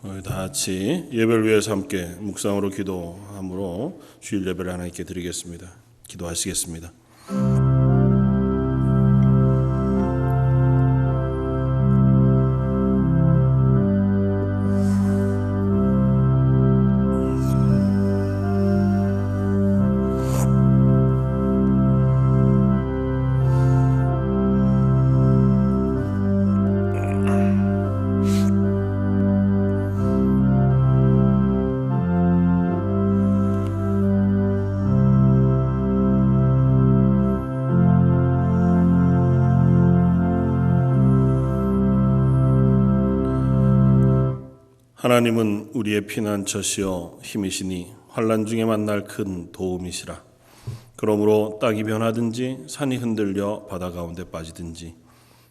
우리 다 같이 예배를 위해서 함께 묵상으로 기도함으로 주일 예배를 하나님께 드리겠습니다. 기도하시겠습니다. 하나님은 우리의 피난처시여 힘이시니 환난 중에 만날 큰 도움이시라. 그러므로 땅이 변하든지 산이 흔들려 바다 가운데 빠지든지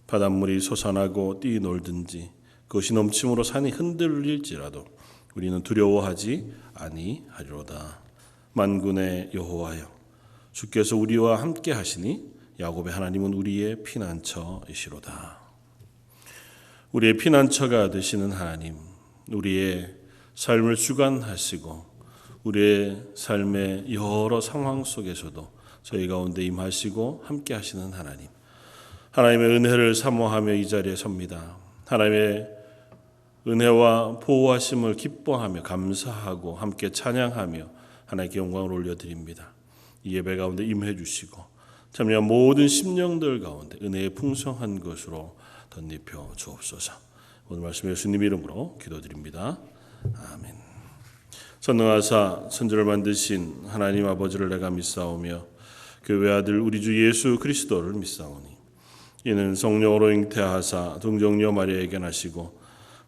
바닷물이 솟아나고 뛰놀든지 그것이 넘침으로 산이 흔들릴지라도 우리는 두려워하지 아니하리로다. 만군의 여호와여, 주께서 우리와 함께 하시니 야곱의 하나님은 우리의 피난처이시로다. 우리의 피난처가 되시는 하나님, 우리의 삶을 주관하시고 우리의 삶의 여러 상황 속에서도 저희 가운데 임하시고 함께 하시는 하나님, 하나님의 은혜를 사모하며 이 자리에 섭니다. 하나님의 은혜와 보호하심을 기뻐하며 감사하고 함께 찬양하며 하나님께 영광을 올려드립니다. 이 예배 가운데 임해 주시고 참여한 모든 심령들 가운데 은혜의 풍성한 것으로 덧입혀 주옵소서. 오늘 말씀 예수님 이름으로 기도드립니다. 아멘. 선능하사 천지를 만드신 하나님 아버지를 내가 믿사오며 그 외아들 우리 주 예수 그리스도를 믿사오니 이는 성령으로 잉태하사 동정녀 마리아에게 나시고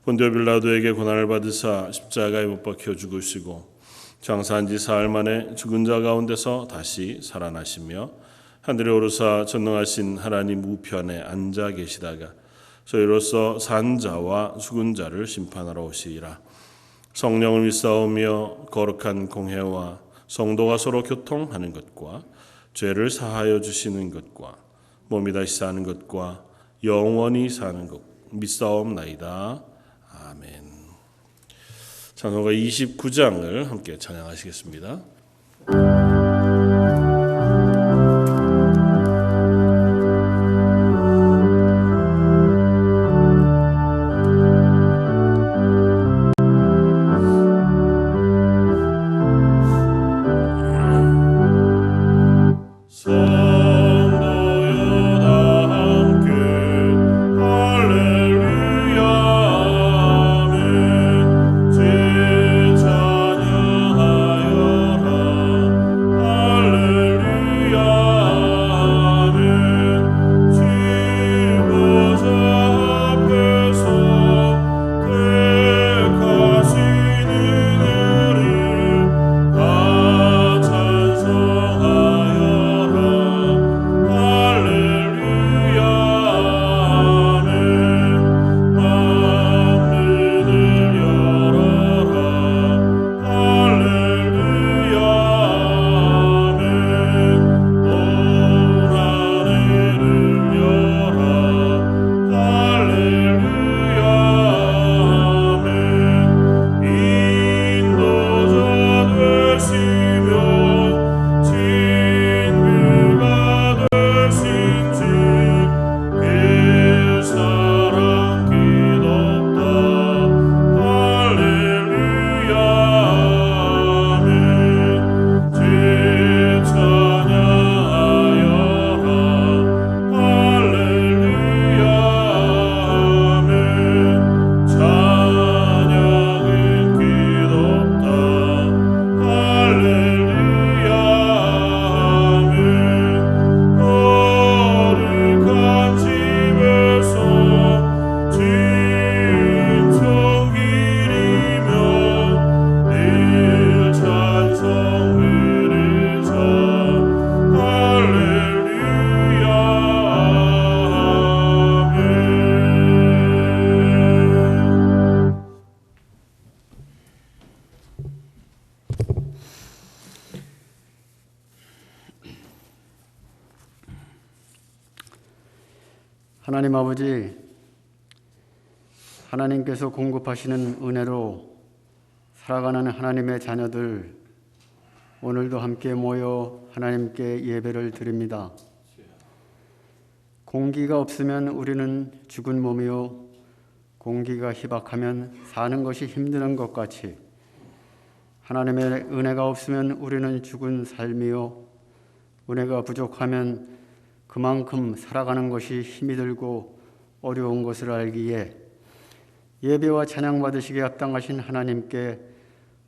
본디오 빌라도에게 고난을 받으사 십자가에 못 박혀 죽으시고 장사한 지 사흘 만에 죽은 자 가운데서 다시 살아나시며 하늘에 오르사 전능하신 하나님 우편에 앉아 계시다가 저희로서 산 자와 죽은 자를 심판하러 오시리라. 성령을 믿사오며 거룩한 공회와 성도가 서로 교통하는 것과 죄를 사하여 주시는 것과 몸이 다시 사는 것과 영원히 사는 것 믿사옵나이다. 아멘. 찬송가 29장을 함께 찬양하시겠습니다. 하나님 아버지, 하나님께서 공급하시는 은혜로 살아가는 하나님의 자녀들, 오늘도 함께 모여 하나님께 예배를 드립니다. 공기가 없으면 우리는 죽은 몸이요, 공기가 희박하면 사는 것이 힘드는 것 같이 하나님의 은혜가 없으면 우리는 죽은 삶이요, 은혜가 부족하면 그만큼 살아가는 것이 힘이 들고 어려운 것을 알기에 예배와 찬양 받으시기에 합당하신 하나님께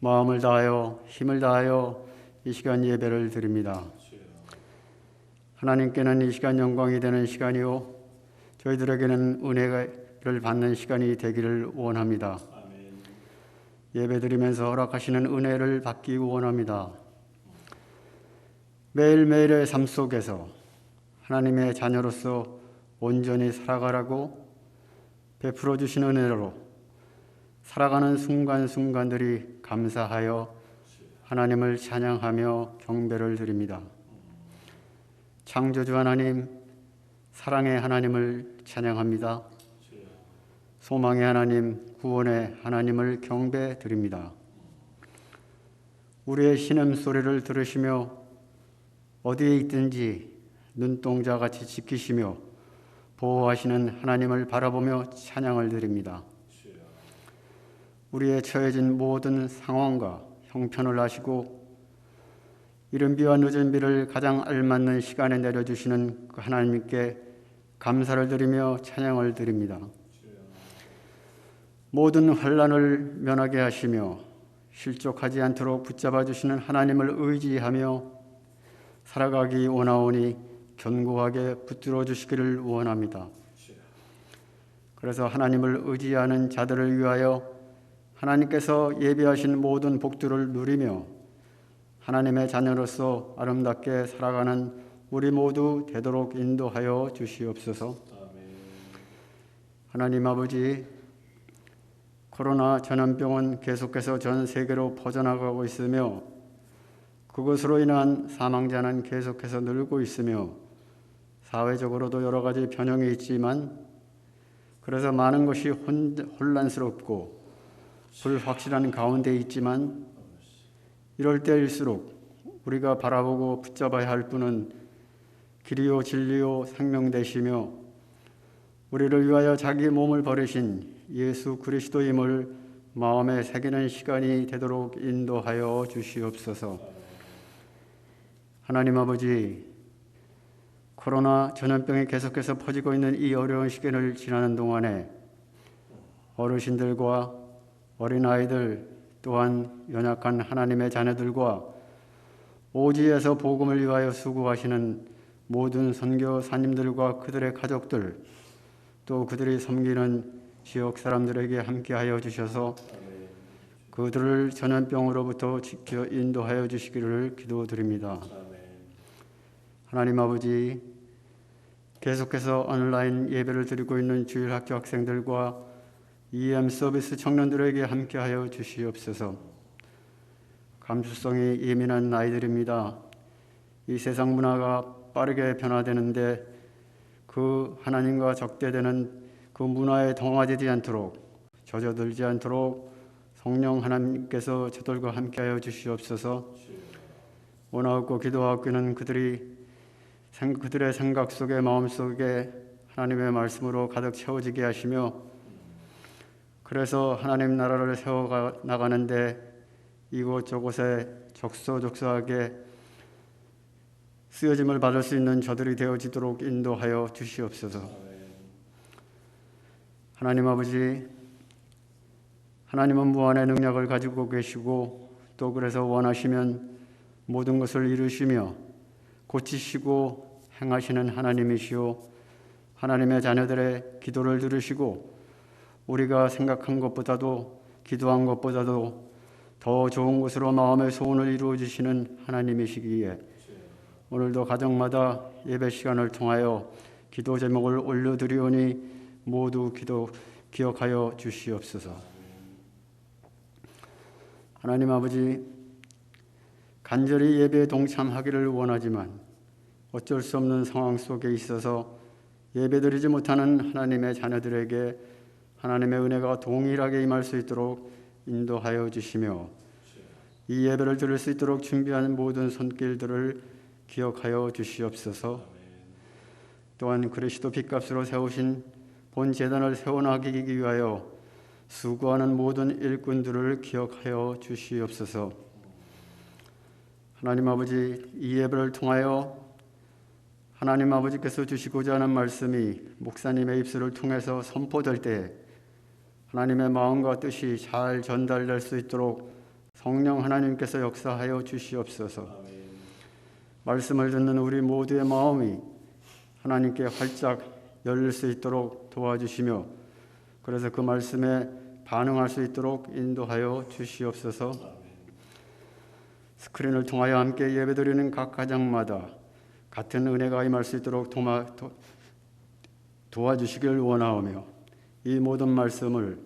마음을 다하여 힘을 다하여 이 시간 예배를 드립니다. 하나님께는 이 시간 영광이 되는 시간이요, 저희들에게는 은혜를 받는 시간이 되기를 원합니다. 예배 드리면서 허락하시는 은혜를 받기 원합니다. 매일매일의 삶 속에서 하나님의 자녀로서 온전히 살아가라고 베풀어 주신 은혜로 살아가는 순간순간들이 감사하여 하나님을 찬양하며 경배를 드립니다. 창조주 하나님, 사랑의 하나님을 찬양합니다. 소망의 하나님, 구원의 하나님을 경배 드립니다. 우리의 신음소리를 들으시며 어디에 있든지 눈동자같이 지키시며 보호하시는 하나님을 바라보며 찬양을 드립니다. 우리의 처해진 모든 상황과 형편을 아시고 이른 비와 늦은 비를 가장 알맞는 시간에 내려주시는 그 하나님께 감사를 드리며 찬양을 드립니다. 모든 환난을 면하게 하시며 실족하지 않도록 붙잡아 주시는 하나님을 의지하며 살아가기 원하오니 견고하게 붙들어 주시기를 원합니다. 그래서 하나님을 의지하는 자들을 위하여 하나님께서 예비하신 모든 복들을 누리며 하나님의 자녀로서 아름답게 살아가는 우리 모두 되도록 인도하여 주시옵소서. 하나님 아버지, 코로나 전염병은 계속해서 전 세계로 퍼져나가고 있으며 그것으로 인한 사망자는 계속해서 늘고 있으며 사회적으로도 여러 가지 변형이 있지만 그래서 많은 것이 혼란스럽고 불확실한 가운데 있지만 이럴 때일수록 우리가 바라보고 붙잡아야 할 분은 길이요 진리요 생명 되시며 우리를 위하여 자기 몸을 버리신 예수 그리스도임을 마음에 새기는 시간이 되도록 인도하여 주시옵소서. 하나님 아버지, 코로나 전염병이 계속해서 퍼지고 있는 이 어려운 시기를 지나는 동안에 어르신들과 어린아이들 또한 연약한 하나님의 자녀들과 오지에서 복음을 위하여 수고하시는 모든 선교사님들과 그들의 가족들 또 그들이 섬기는 지역 사람들에게 함께하여 주셔서 그들을 전염병으로부터 지켜 인도하여 주시기를 기도드립니다. 하나님 아버지, 계속해서 온라인 예배를 드리고 있는 주일학교 학생들과 EM 서비스 청년들에게 함께하여 주시옵소서. 감수성이 예민한 아이들입니다. 이 세상 문화가 빠르게 변화되는데 그 하나님과 적대되는 그 문화에 동화되지 않도록 젖어들지 않도록 성령 하나님께서 저들과 함께하여 주시옵소서. 원하옵고 기도하옵고는 그들의 생각 속에 마음 속에 하나님의 말씀으로 가득 채워지게 하시며 그래서 하나님 나라를 세워 나가는데 이곳저곳에 적소적소하게 쓰여짐을 받을 수 있는 저들이 되어지도록 인도하여 주시옵소서. 하나님 아버지, 하나님은 무한의 능력을 가지고 계시고 또 그래서 원하시면 모든 것을 이루시며 고치시고 행하시는 하나님이시오. 하나님의 자녀들의 기도를 들으시고 우리가 생각한 것보다도 기도한 것보다도 더 좋은 것으로 마음의 소원을 이루어 주시는 하나님이시기에 오늘도 가정마다 예배 시간을 통하여 기도 제목을 올려드리오니 모두 기억하여 주시옵소서. 하나님 아버지, 간절히 예배에 동참하기를 원하지만 어쩔 수 없는 상황 속에 있어서 예배드리지 못하는 하나님의 자녀들에게 하나님의 은혜가 동일하게 임할 수 있도록 인도하여 주시며 이 예배를 드릴 수 있도록 준비한 모든 손길들을 기억하여 주시옵소서. 또한 그리스도 빚값으로 세우신 본 제단을 세워나가기 위하여 수고하는 모든 일꾼들을 기억하여 주시옵소서. 하나님 아버지, 이 예배를 통하여 하나님 아버지께서 주시고자 하는 말씀이 목사님의 입술을 통해서 선포될 때 하나님의 마음과 뜻이 잘 전달될 수 있도록 성령 하나님께서 역사하여 주시옵소서. 말씀을 듣는 우리 모두의 마음이 하나님께 활짝 열릴 수 있도록 도와주시며 그래서 그 말씀에 반응할 수 있도록 인도하여 주시옵소서. 스크린을 통하여 함께 예배드리는 각 가정마다 같은 은혜가 임할 수 있도록 도와주시길 원하오며 이 모든 말씀을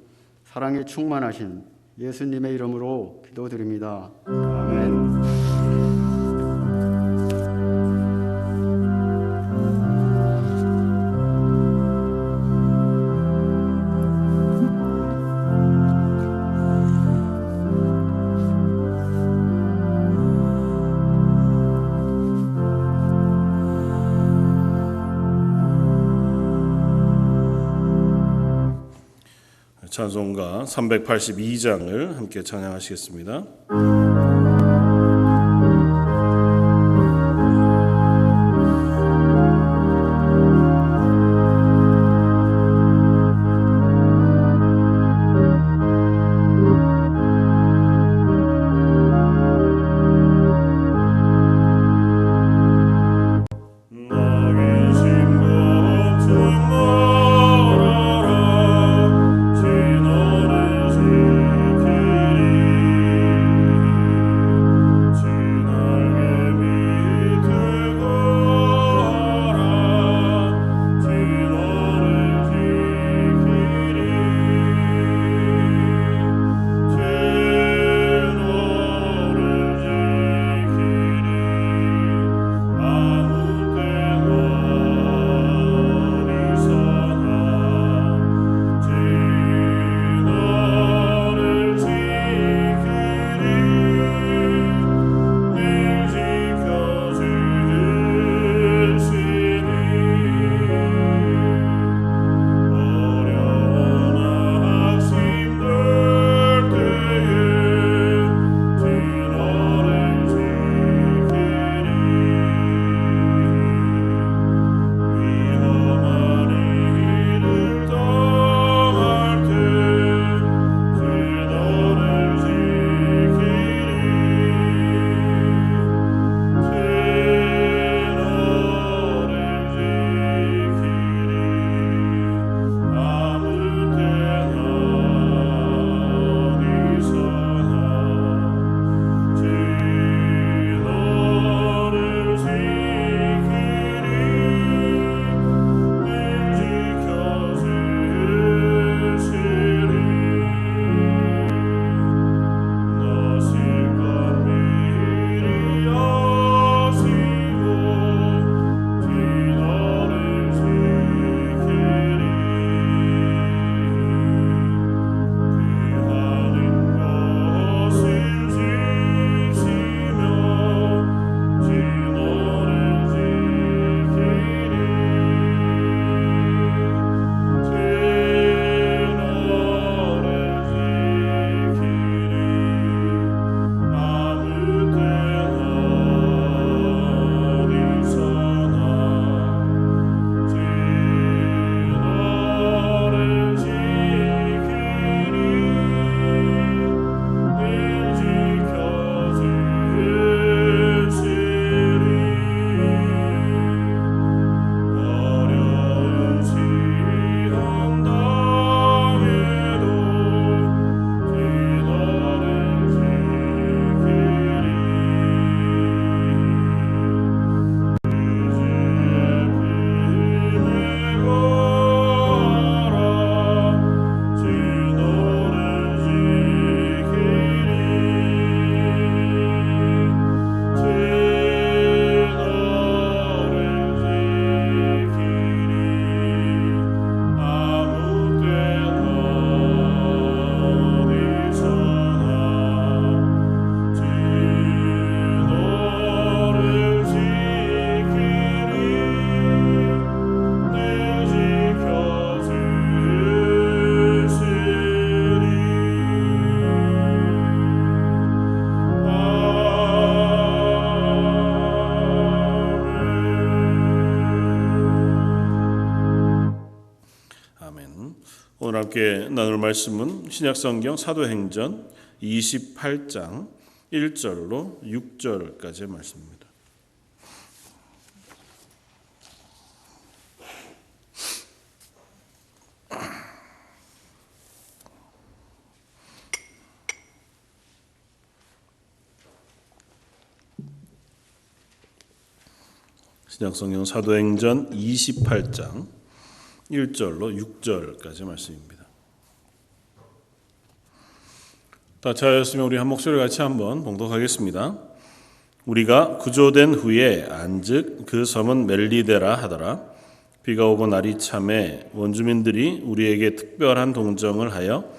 사랑에 충만하신 예수님의 이름으로 기도드립니다. 아멘. 찬송가 382장을 함께 찬양하시겠습니다. 오늘 함께 나눌 말씀은 신약성경 사도행전 28장 1절로 6절까지의 말씀입니다. 신약성경 사도행전 28장 1절로 6절까지 말씀입니다. 다 차였으면 우리 한 목소리 같이 한번 봉독하겠습니다. 우리가 구조된 후에 안즉 그 섬은 멜리데라 하더라. 비가 오고 날이 참에 원주민들이 우리에게 특별한 동정을 하여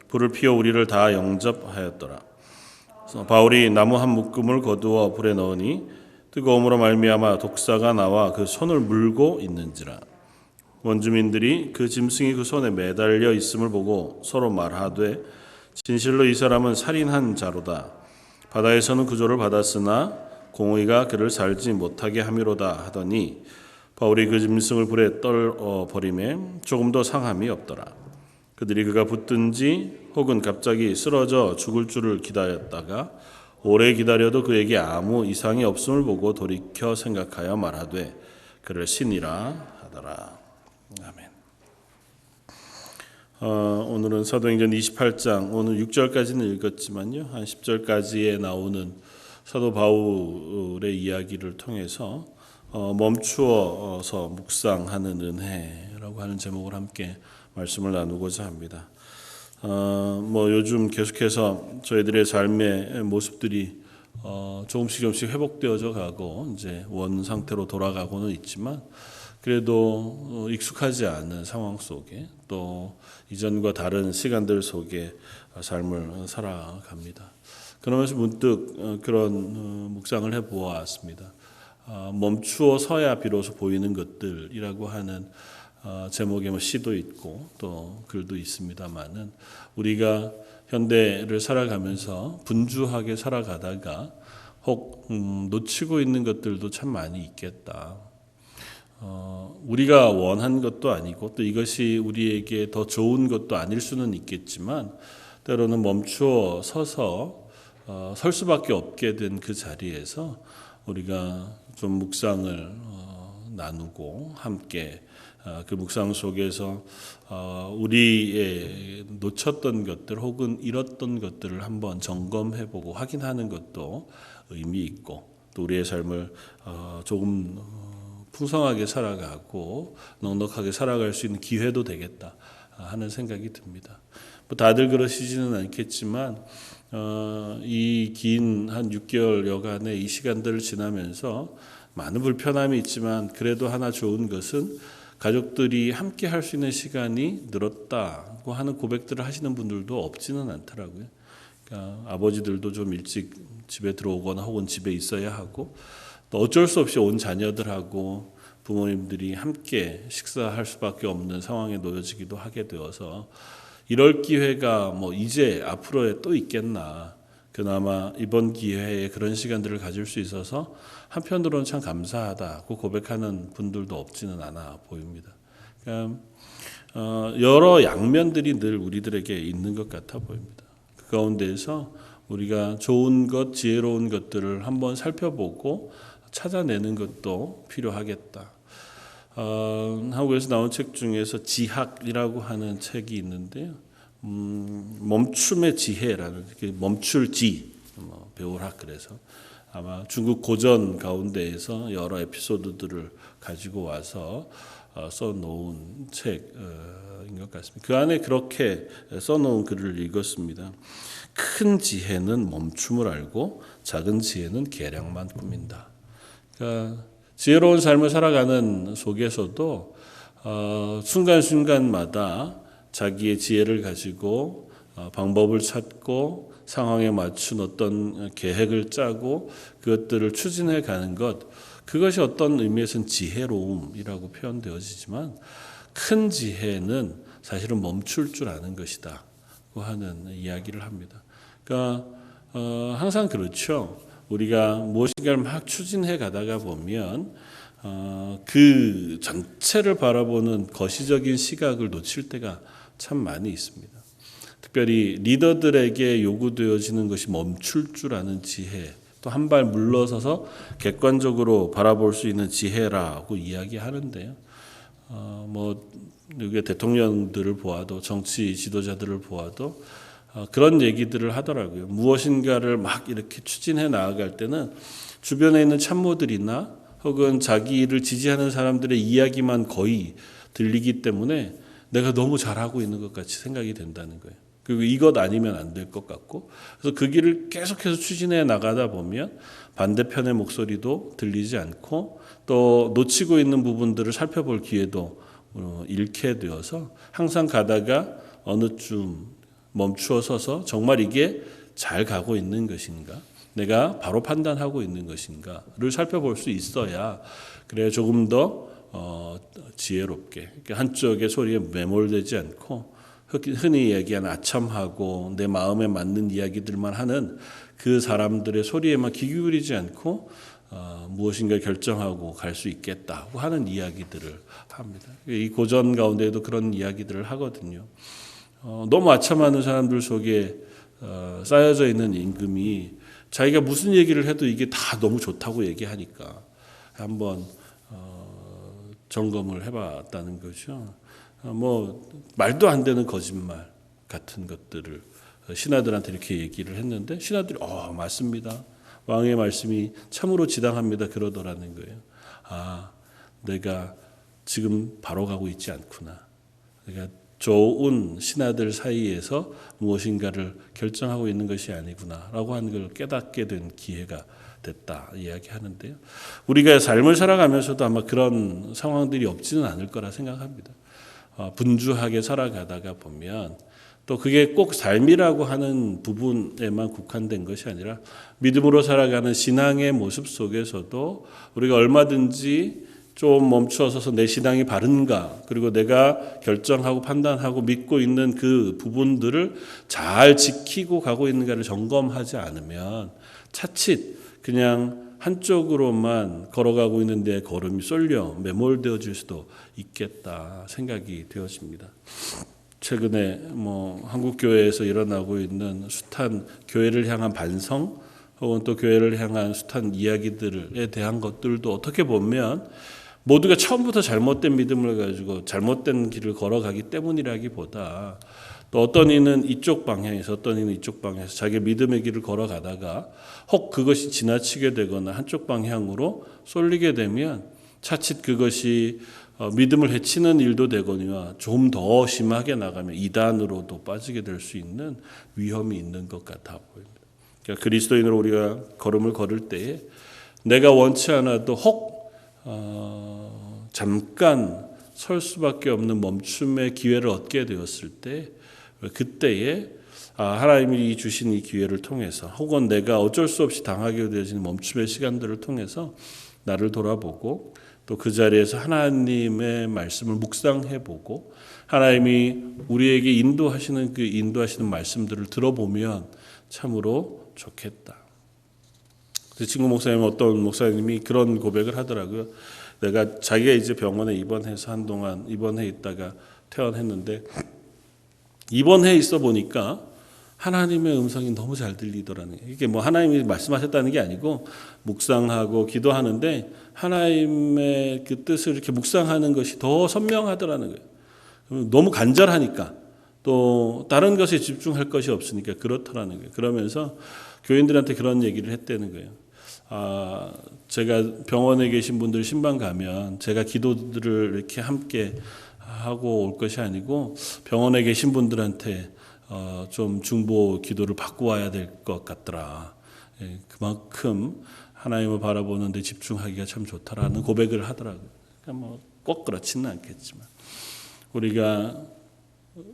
불을 피워 우리를 다 영접하였더라. 바울이 나무 한 묶음을 거두어 불에 넣으니 뜨거움으로 말미암아 독사가 나와 그 손을 물고 있는지라. 원주민들이 그 짐승이 그 손에 매달려 있음을 보고 서로 말하되 진실로 이 사람은 살인한 자로다. 바다에서는 구조를 받았으나 공의가 그를 살지 못하게 함이로다 하더니 바울이 그 짐승을 불에 떨어 버리매 조금도 상함이 없더라. 그들이 그가 붙든지 혹은 갑자기 쓰러져 죽을 줄을 기다렸다가 오래 기다려도 그에게 아무 이상이 없음을 보고 돌이켜 생각하여 말하되 그를 신이라 하더라. 아멘. 오늘은 사도행전 28장 오늘 6절까지는 읽었지만요. 한 10절까지에 나오는 사도 바울의 이야기를 통해서 멈추어서 묵상하는 은혜라고 하는 제목을 함께 말씀을 나누고자 합니다. 요즘 계속해서 저희들의 삶의 모습들이 조금씩 회복되어져 가고 이제 원 상태로 돌아가고는 있지만 그래도 익숙하지 않은 상황 속에 또 이전과 다른 시간들 속에 삶을 살아갑니다. 그러면서 문득 그런 묵상을 해보았습니다. 멈추어 서야 비로소 보이는 것들이라고 하는 제목의 시도 있고 또 글도 있습니다만은 우리가 현대를 살아가면서 분주하게 살아가다가 혹 놓치고 있는 것들도 참 많이 있겠다. 우리가 원한 것도 아니고 또 이것이 우리에게 더 좋은 것도 아닐 수는 있겠지만 때로는 멈추어 서서 설 수밖에 없게 된 그 자리에서 우리가 좀 묵상을 나누고 함께 그 묵상 속에서 우리의 놓쳤던 것들 혹은 잃었던 것들을 한번 점검해보고 확인하는 것도 의미 있고 또 우리의 삶을 조금 풍성하게 살아가고 넉넉하게 살아갈 수 있는 기회도 되겠다 하는 생각이 듭니다. 다들 그러시지는 않겠지만 이 긴 한 6개월여간의 이 시간들을 지나면서 많은 불편함이 있지만 그래도 하나 좋은 것은 가족들이 함께 할 수 있는 시간이 늘었다고 하는 고백들을 하시는 분들도 없지는 않더라고요. 그러니까 아버지들도 좀 일찍 집에 들어오거나 혹은 집에 있어야 하고 또 어쩔 수 없이 온 자녀들하고 부모님들이 함께 식사할 수밖에 없는 상황에 놓여지기도 하게 되어서 이럴 기회가 이제 앞으로에 또 있겠나. 그나마 이번 기회에 그런 시간들을 가질 수 있어서 한편으로는 참 감사하다고 고백하는 분들도 없지는 않아 보입니다. 그러니까 여러 양면들이 늘 우리들에게 있는 것 같아 보입니다. 그 가운데에서 우리가 좋은 것, 지혜로운 것들을 한번 살펴보고 찾아내는 것도 필요하겠다. 한국에서 나온 책 중에서 지학이라고 하는 책이 있는데요. 멈춤의 지혜라는 멈출 지 배우락 그래서 아마 중국 고전 가운데에서 여러 에피소드들을 가지고 와서 써놓은 책인 것 같습니다. 그 안에 그렇게 써놓은 글을 읽었습니다. 큰 지혜는 멈춤을 알고 작은 지혜는 계량만 꾸민다. 그러니까 지혜로운 삶을 살아가는 속에서도 순간순간마다 자기의 지혜를 가지고 방법을 찾고 상황에 맞춘 어떤 계획을 짜고 그것들을 추진해 가는 것, 그것이 어떤 의미에서는 지혜로움이라고 표현되어지지만 큰 지혜는 사실은 멈출 줄 아는 것이다 하는 이야기를 합니다. 그러니까 항상 그렇죠. 우리가 무엇인가를 막 추진해 가다가 보면 그 전체를 바라보는 거시적인 시각을 놓칠 때가 참 많이 있습니다. 특별히 리더들에게 요구되어지는 것이 멈출 줄 아는 지혜, 또 한 발 물러서서 객관적으로 바라볼 수 있는 지혜라고 이야기하는데요. 이게 대통령들을 보아도 정치 지도자들을 보아도 그런 얘기들을 하더라고요. 무엇인가를 막 이렇게 추진해 나아갈 때는 주변에 있는 참모들이나 혹은 자기를 지지하는 사람들의 이야기만 거의 들리기 때문에 내가 너무 잘하고 있는 것 같이 생각이 된다는 거예요. 그리고 이것 아니면 안 될 것 같고, 그래서 그 길을 계속해서 추진해 나가다 보면 반대편의 목소리도 들리지 않고 또 놓치고 있는 부분들을 살펴볼 기회도 잃게 되어서 항상 가다가 어느 쯤 멈추어 서서 정말 이게 잘 가고 있는 것인가, 내가 바로 판단하고 있는 것인가를 살펴볼 수 있어야, 그래야 조금 더 지혜롭게 한쪽의 소리에 매몰되지 않고 흔히 얘기하는 아첨하고 내 마음에 맞는 이야기들만 하는 그 사람들의 소리에만 귀 기울이지 않고 무엇인가 결정하고 갈 수 있겠다고 하는 이야기들을 합니다. 이 고전 가운데에도 그런 이야기들을 하거든요. 너무 아첨하는 사람들 속에 쌓여져 있는 임금이 자기가 무슨 얘기를 해도 이게 다 너무 좋다고 얘기하니까 한번 점검을 해봤다는 거죠. 말도 안 되는 거짓말 같은 것들을 신하들한테 이렇게 얘기를 했는데 신하들이 맞습니다. 왕의 말씀이 참으로 지당합니다. 그러더라는 거예요. 내가 지금 바로 가고 있지 않구나. 내가 좋은 신하들 사이에서 무엇인가를 결정하고 있는 것이 아니구나라고 하는 걸 깨닫게 된 기회가 됐다 이야기하는데요. 우리가 삶을 살아가면서도 아마 그런 상황들이 없지는 않을 거라 생각합니다. 분주하게 살아가다가 보면 또 그게 꼭 삶이라고 하는 부분에만 국한된 것이 아니라 믿음으로 살아가는 신앙의 모습 속에서도 우리가 얼마든지 좀 멈추어서서 내 신앙이 바른가, 그리고 내가 결정하고 판단하고 믿고 있는 그 부분들을 잘 지키고 가고 있는가를 점검하지 않으면 차칫 그냥 한쪽으로만 걸어가고 있는 내 걸음이 쏠려 매몰되어질 수도 있겠다 생각이 되었습니다. 최근에 한국 교회에서 일어나고 있는 숱한 교회를 향한 반성, 혹은 또 교회를 향한 숱한 이야기들에 대한 것들도 어떻게 보면 모두가 처음부터 잘못된 믿음을 가지고 잘못된 길을 걸어가기 때문이라기보다, 또 어떤 이는 이쪽 방향에서 어떤 이는 이쪽 방향에서 자기 믿음의 길을 걸어가다가 혹 그것이 지나치게 되거나 한쪽 방향으로 쏠리게 되면 차칫 그것이 믿음을 해치는 일도 되거니와 좀 더 심하게 나가면 이단으로도 빠지게 될 수 있는 위험이 있는 것 같아 보입니다. 그러니까 그리스도인으로 우리가 걸음을 걸을 때에 내가 원치 않아도 혹 잠깐 설 수밖에 없는 멈춤의 기회를 얻게 되었을 때, 그때에 하나님이 주신 이 기회를 통해서 혹은 내가 어쩔 수 없이 당하게 되어지는 멈춤의 시간들을 통해서 나를 돌아보고 또 그 자리에서 하나님의 말씀을 묵상해보고 하나님이 우리에게 인도하시는 그 인도하시는 말씀들을 들어보면 참으로 좋겠다. 친구 목사님, 어떤 목사님이 그런 고백을 하더라고요. 내가 자기가 이제 병원에 입원해서 한동안 입원해 있다가 퇴원했는데 입원해 있어 보니까 하나님의 음성이 너무 잘 들리더라는 거예요. 이게 하나님이 말씀하셨다는 게 아니고 묵상하고 기도하는데 하나님의 그 뜻을 이렇게 묵상하는 것이 더 선명하더라는 거예요. 너무 간절하니까 또 다른 것에 집중할 것이 없으니까 그렇더라는 거예요. 그러면서 교인들한테 그런 얘기를 했다는 거예요. 제가 병원에 계신 분들 신방 가면 제가 기도들을 이렇게 함께 하고 올 것이 아니고 병원에 계신 분들한테 좀 중보 기도를 받고 와야 될 것 같더라. 그만큼 하나님을 바라보는 데 집중하기가 참 좋다라는 고백을 하더라고요. 그러니까 꼭 그렇지는 않겠지만 우리가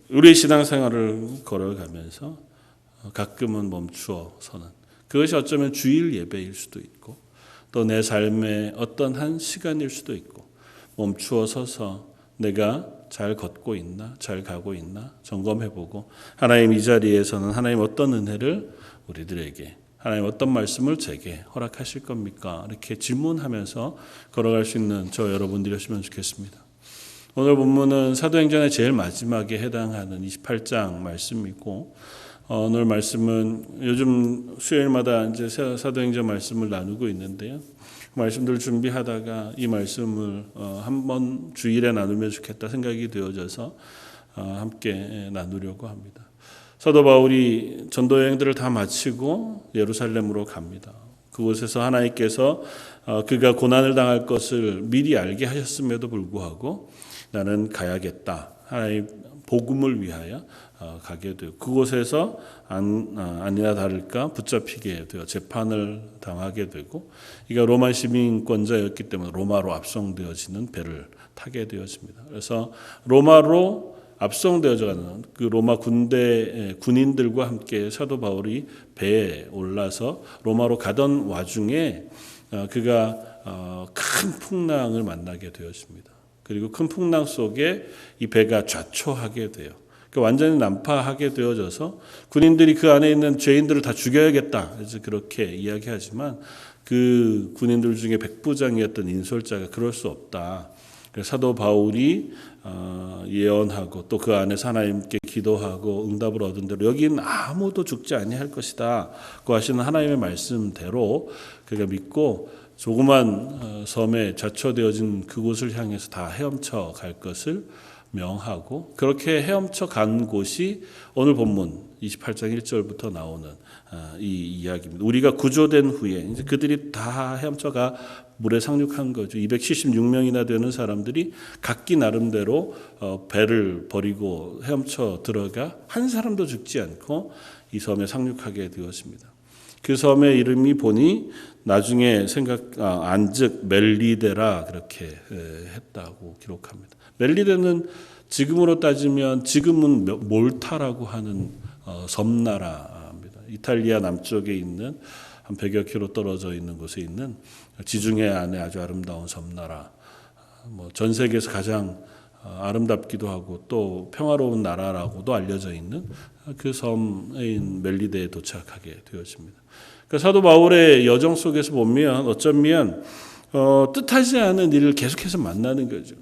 우리의 신앙생활을 걸어가면서 가끔은 멈추어서는, 그것이 어쩌면 주일 예배일 수도 있고 또 내 삶의 어떤 한 시간일 수도 있고, 멈추어 서서 내가 잘 걷고 있나, 잘 가고 있나 점검해보고, 하나님 이 자리에서는 하나님 어떤 은혜를 우리들에게, 하나님 어떤 말씀을 제게 허락하실 겁니까? 이렇게 질문하면서 걸어갈 수 있는 저 여러분들이었으면 좋겠습니다. 오늘 본문은 사도행전의 제일 마지막에 해당하는 28장 말씀이고, 오늘 말씀은 요즘 수요일마다 이제 사도행전 말씀을 나누고 있는데요. 말씀들을 준비하다가 이 말씀을 한번 주일에 나누면 좋겠다 생각이 되어져서 함께 나누려고 합니다. 사도 바울이 전도 여행들을 다 마치고 예루살렘으로 갑니다. 그곳에서 하나님께서 그가 고난을 당할 것을 미리 알게 하셨음에도 불구하고 나는 가야겠다. 하나님 복음을 위하여 가게 되고 그곳에서 아니나 다를까 붙잡히게 되어 재판을 당하게 되고 이가 로마 시민권자였기 때문에 로마로 압송되어지는 배를 타게 되어집니다. 그래서 로마로 압송되어져 가는 그 로마 군대 군인들과 함께 사도 바울이 배에 올라서 로마로 가던 와중에 그가 큰 풍랑을 만나게 되었습니다. 그리고 큰 풍랑 속에 이 배가 좌초하게 돼요. 완전히 난파하게 되어져서 군인들이 그 안에 있는 죄인들을 다 죽여야겠다. 그래서 그렇게 이야기하지만 그 군인들 중에 백부장이었던 인솔자가 그럴 수 없다. 그래서 사도 바울이 예언하고 또 그 안에서 하나님께 기도하고 응답을 얻은 대로 여기는 아무도 죽지 아니할 것이다. 그 하시는 하나님의 말씀대로 그가 믿고 조그만 섬에 좌초되어진 그곳을 향해서 다 헤엄쳐 갈 것을 명하고 그렇게 헤엄쳐 간 곳이 오늘 본문 28장 1절부터 나오는 이 이야기입니다. 우리가 구조된 후에 이제 그들이 다 헤엄쳐가 물에 상륙한 거죠. 276명이나 되는 사람들이 각기 나름대로 배를 버리고 헤엄쳐 들어가 한 사람도 죽지 않고 이 섬에 상륙하게 되었습니다. 그 섬의 이름이 보니 나중에 안즉 멜리데라 그렇게 했다고 기록합니다. 멜리데는 지금으로 따지면 지금은 몰타라고 하는 섬나라입니다. 이탈리아 남쪽에 있는 한 100여 킬로 떨어져 있는 곳에 있는 지중해 안에 아주 아름다운 섬나라. 전 세계에서 가장 아름답기도 하고 또 평화로운 나라라고도 알려져 있는 그 섬인 멜리데에 도착하게 되어집니다. 그러니까 사도 바울의 여정 속에서 보면 어쩌면 뜻하지 않은 일을 계속해서 만나는 거죠.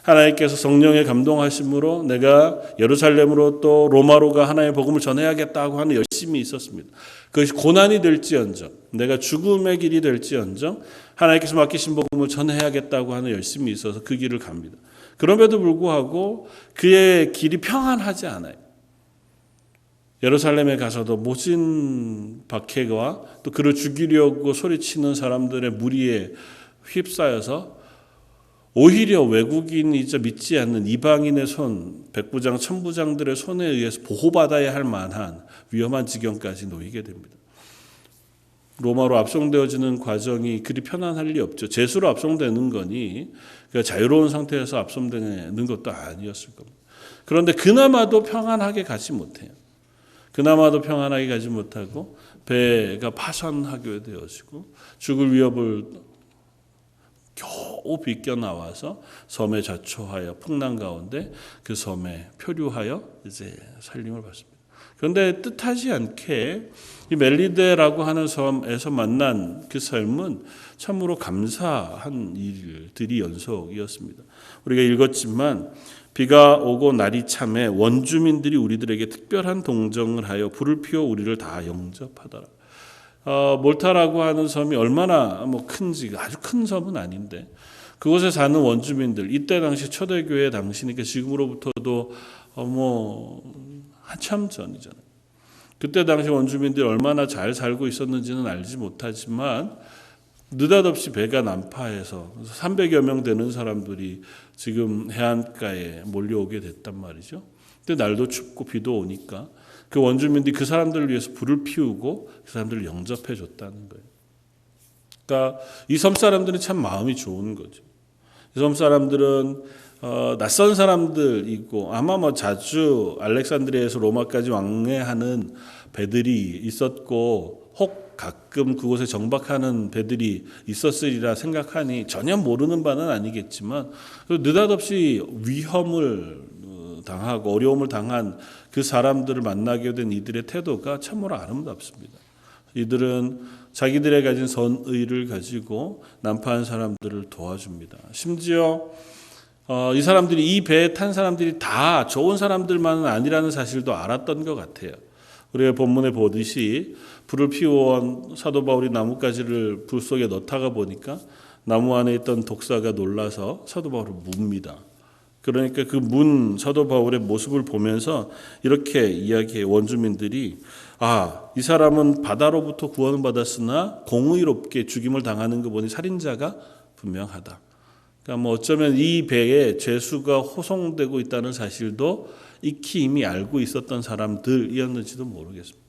하나님께서 성령의 감동하심으로 내가 예루살렘으로 또 로마로가 하나님의 복음을 전해야겠다고 하는 열심이 있었습니다. 그것이 고난이 될지언정 내가 죽음의 길이 될지언정 하나님께서 맡기신 복음을 전해야겠다고 하는 열심이 있어서 그 길을 갑니다. 그럼에도 불구하고 그의 길이 평안하지 않아요. 예루살렘에 가서도 모진 박해와 또 그를 죽이려고 소리치는 사람들의 무리에 휩싸여서 오히려 외국인이자 믿지 않는 이방인의 손, 백부장, 천부장들의 손에 의해서 보호받아야 할 만한 위험한 지경까지 놓이게 됩니다. 로마로 압송되어지는 과정이 그리 편안할 리 없죠. 제수로 압송되는 거니 자유로운 상태에서 압송되는 것도 아니었을 겁니다. 그런데 그나마도 평안하게 가지 못해요. 그나마도 평안하게 가지 못하고 배가 파선하게 되어지고 죽을 위협을 겨우 비껴나와서 섬에 좌초하여 풍랑 가운데 그 섬에 표류하여 이제 살림을 받습니다. 그런데 뜻하지 않게 이 멜리데라고 하는 섬에서 만난 그 삶은 참으로 감사한 일들이 연속이었습니다. 우리가 읽었지만 비가 오고 날이 참에 원주민들이 우리들에게 특별한 동정을 하여 불을 피워 우리를 다 영접하더라. 몰타라고 하는 섬이 얼마나 큰지 아주 큰 섬은 아닌데 그곳에 사는 원주민들 이때 당시 초대교회 당시니까 지금으로부터도 한참 전이잖아요. 그때 당시 원주민들이 얼마나 잘 살고 있었는지는 알지 못하지만 느닷없이 배가 난파해서 300여 명 되는 사람들이 지금 해안가에 몰려오게 됐단 말이죠. 근데 날도 춥고 비도 오니까 그 원주민들이 그 사람들을 위해서 불을 피우고 그 사람들을 영접해 줬다는 거예요. 그러니까 이 섬 사람들은 참 마음이 좋은 거죠. 이 섬 사람들은 낯선 사람들이고 아마 자주 알렉산드리아에서 로마까지 왕래하는 배들이 있었고 혹 가끔 그곳에 정박하는 배들이 있었으리라 생각하니 전혀 모르는 바는 아니겠지만 느닷없이 위험을 당하고 어려움을 당한 그 사람들을 만나게 된 이들의 태도가 참으로 아름답습니다. 이들은 자기들의 가진 선의를 가지고 난파한 사람들을 도와줍니다. 심지어 이 사람들이, 이 배에 탄 사람들이 다 좋은 사람들만은 아니라는 사실도 알았던 것 같아요. 우리가 본문에 보듯이 불을 피워온 사도 바울이 나뭇가지를 불 속에 넣다가 보니까 나무 안에 있던 독사가 놀라서 사도 바울을 뭅니다. 그러니까 그 문 사도 바울의 모습을 보면서 이렇게 이야기해. 원주민들이 이 사람은 바다로부터 구원을 받았으나 공의롭게 죽임을 당하는 거 보니 살인자가 분명하다. 그러니까 어쩌면 이 배에 죄수가 호송되고 있다는 사실도 익히 이미 알고 있었던 사람들이었는지도 모르겠습니다.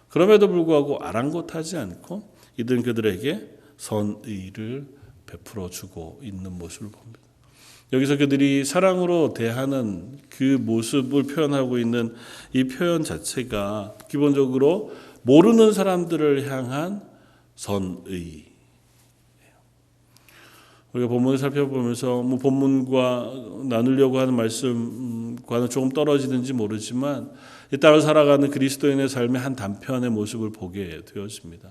그럼에도 불구하고 아랑곳하지 않고 이들은 그들에게 선의를 베풀어 주고 있는 모습을 봅니다. 여기서 그들이 사랑으로 대하는 그 모습을 표현하고 있는 이 표현 자체가 기본적으로 모르는 사람들을 향한 선의. 우리가 본문을 살펴보면서 본문과 나누려고 하는 말씀과는 조금 떨어지는지 모르지만 이 땅을 살아가는 그리스도인의 삶의 한 단편의 모습을 보게 되었습니다.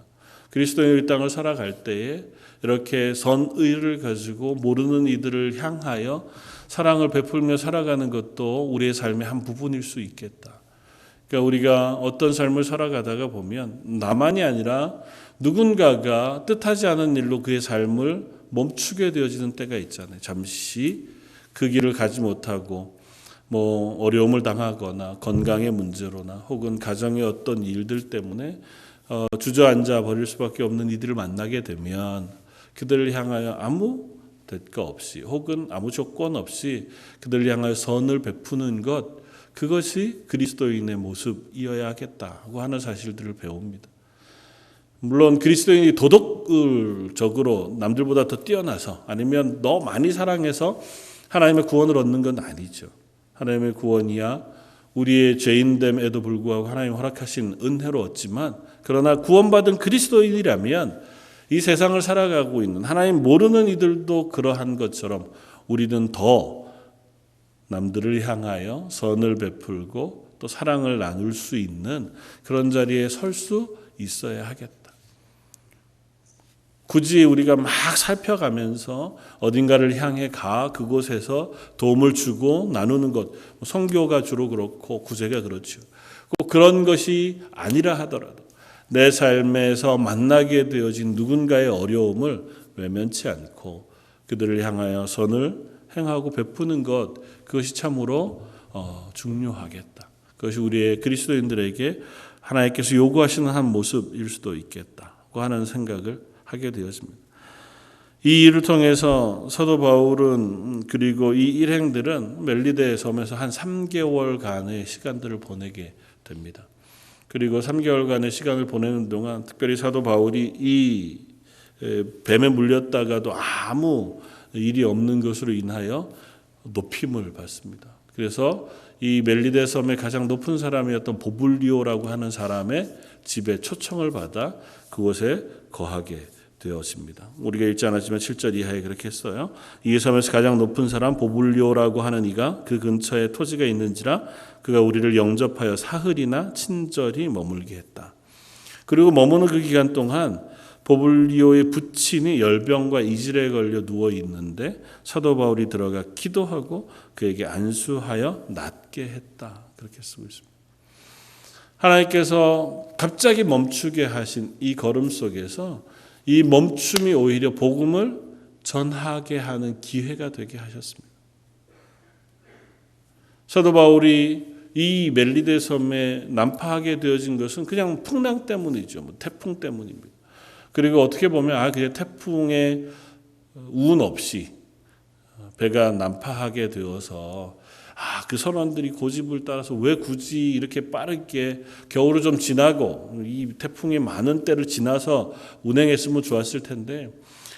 그리스도인의 이 땅을 살아갈 때에 이렇게 선의를 가지고 모르는 이들을 향하여 사랑을 베풀며 살아가는 것도 우리의 삶의 한 부분일 수 있겠다. 그러니까 우리가 어떤 삶을 살아가다가 보면 나만이 아니라 누군가가 뜻하지 않은 일로 그의 삶을 멈추게 되어지는 때가 있잖아요. 잠시 그 길을 가지 못하고 어려움을 당하거나 건강의 문제로나 혹은 가정의 어떤 일들 때문에 주저앉아 버릴 수밖에 없는 이들을 만나게 되면 그들을 향하여 아무 대가 없이 혹은 아무 조건 없이 그들을 향하여 선을 베푸는 것, 그것이 그리스도인의 모습이어야 하겠다고 하는 사실들을 배웁니다. 물론 그리스도인이 도덕적으로 남들보다 더 뛰어나서 아니면 더 많이 사랑해서 하나님의 구원을 얻는 건 아니죠. 하나님의 구원이야 우리의 죄인됨에도 불구하고 하나님 허락하신 은혜로 얻지만, 그러나 구원받은 그리스도인이라면 이 세상을 살아가고 있는 하나님 모르는 이들도 그러한 것처럼 우리는 더 남들을 향하여 선을 베풀고 또 사랑을 나눌 수 있는 그런 자리에 설 수 있어야 하겠다. 굳이 우리가 막 살펴가면서 어딘가를 향해 그곳에서 도움을 주고 나누는 것, 선교가 주로 그렇고 구제가 그렇죠. 꼭 그런 것이 아니라 하더라도 내 삶에서 만나게 되어진 누군가의 어려움을 외면치 않고 그들을 향하여 선을 행하고 베푸는 것, 그것이 참으로 중요하겠다. 그것이 우리의 그리스도인들에게 하나님께서 요구하시는 한 모습일 수도 있겠다고 하는 생각을 하게 되었습니다. 이 일을 통해서 사도 바울은 그리고 이 일행들은 멜리데 섬에서 한 3개월간의 시간들을 보내게 됩니다. 그리고 3개월간의 시간을 보내는 동안 특별히 사도 바울이 이 뱀에 물렸다가도 아무 일이 없는 것으로 인하여 높임을 받습니다. 그래서 이 멜리데 섬의 가장 높은 사람이었던 보블리오라고 하는 사람의 집에 초청을 받아 그곳에 거하게 되었습니다. 우리가 읽지 않았지만 7절 이하에 그렇게 했어요. 이 섬에서 가장 높은 사람 보블리오라고 하는 이가 그 근처에 토지가 있는지라 그가 우리를 영접하여 사흘이나 친절히 머물게 했다. 그리고 머무는 그 기간 동안 보블리오의 부친이 열병과 이질에 걸려 누워 있는데 사도 바울이 들어가 기도하고 그에게 안수하여 낫게 했다. 그렇게 쓰고 있습니다. 하나님께서 갑자기 멈추게 하신 이 걸음 속에서 이 멈춤이 오히려 복음을 전하게 하는 기회가 되게 하셨습니다. 사도 바울이 이 멜리데 섬에 난파하게 되어진 것은 그냥 풍랑 때문이죠. 태풍 때문입니다. 그리고 어떻게 보면 그냥 태풍의 운 없이 배가 난파하게 되어서 그 선원들이 고집을 따라서 왜 굳이 이렇게 빠르게 겨울을 좀 지나고 이 태풍이 많은 때를 지나서 운행했으면 좋았을 텐데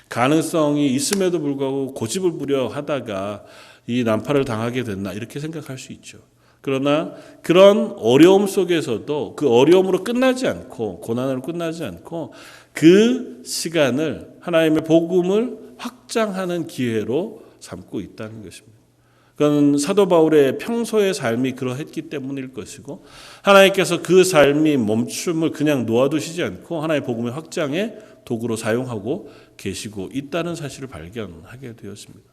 가능성이 있음에도 불구하고 고집을 부려 하다가 이 난파를 당하게 됐나 이렇게 생각할 수 있죠. 그러나 그런 어려움 속에서도 그 어려움으로 끝나지 않고 고난으로 끝나지 않고 그 시간을 하나님의 복음을 확장하는 기회로 삼고 있다는 것입니다. 그건 사도 바울의 평소의 삶이 그러했기 때문일 것이고 하나님께서 그 삶이 멈춤을 그냥 놓아두시지 않고 하나님의 복음의 확장에 도구로 사용하고 계시고 있다는 사실을 발견하게 되었습니다.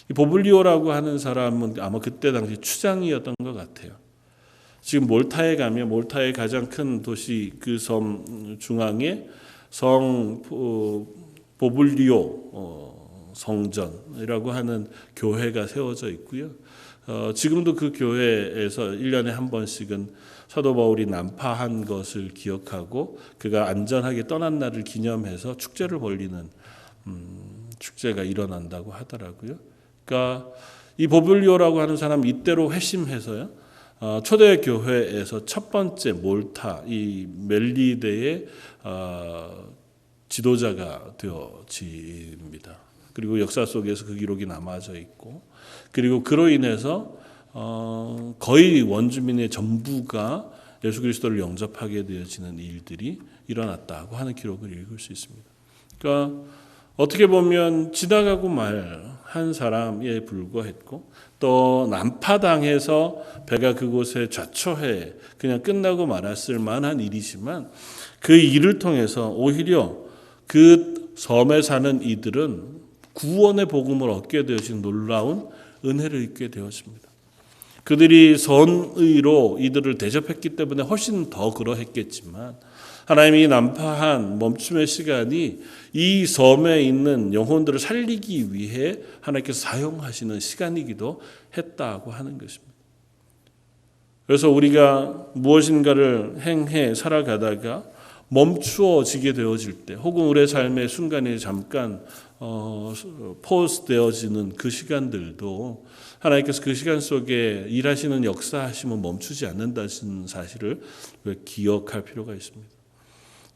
이 보블리오라고 하는 사람은 아마 그때 당시 추장이었던 것 같아요. 지금 몰타에 가면 몰타의 가장 큰 도시 그 섬 중앙에 성 보블리오 성전이라고 하는 교회가 세워져 있고요. 지금도 그 교회에서 1년에 한 번씩은 사도 바울이 난파한 것을 기억하고 그가 안전하게 떠난 날을 기념해서 축제를 벌리는 축제가 일어난다고 하더라고요. 그러니까 이 보블리오라고 하는 사람 이때로 회심해서요. 초대 교회에서 첫 번째 몰타 이 멜리데의 지도자가 되어집니다. 그리고 역사 속에서 그 기록이 남아져 있고, 그리고 그로 인해서 거의 원주민의 전부가 예수 그리스도를 영접하게 되어지는 일들이 일어났다고 하는 기록을 읽을 수 있습니다. 그러니까 어떻게 보면 지나가고 말 한 사람에 불과했고, 또 난파당해서 배가 그곳에 좌초해 그냥 끝나고 말았을 만한 일이지만 그 일을 통해서 오히려 그 섬에 사는 이들은 구원의 복음을 얻게 되어진 놀라운 은혜를 입게 되었습니다. 그들이 선의로 이들을 대접했기 때문에 훨씬 더 그러했겠지만 하나님이 난파한 멈춤의 시간이 이 섬에 있는 영혼들을 살리기 위해 하나님께서 사용하시는 시간이기도 했다고 하는 것입니다. 그래서 우리가 무엇인가를 행해 살아가다가 멈추어지게 되어질 때 혹은 우리의 삶의 순간이 잠깐 포즈 되어지는 그 시간들도 하나님께서 그 시간 속에 일하시는 역사하심은 멈추지 않는다는 사실을 기억할 필요가 있습니다.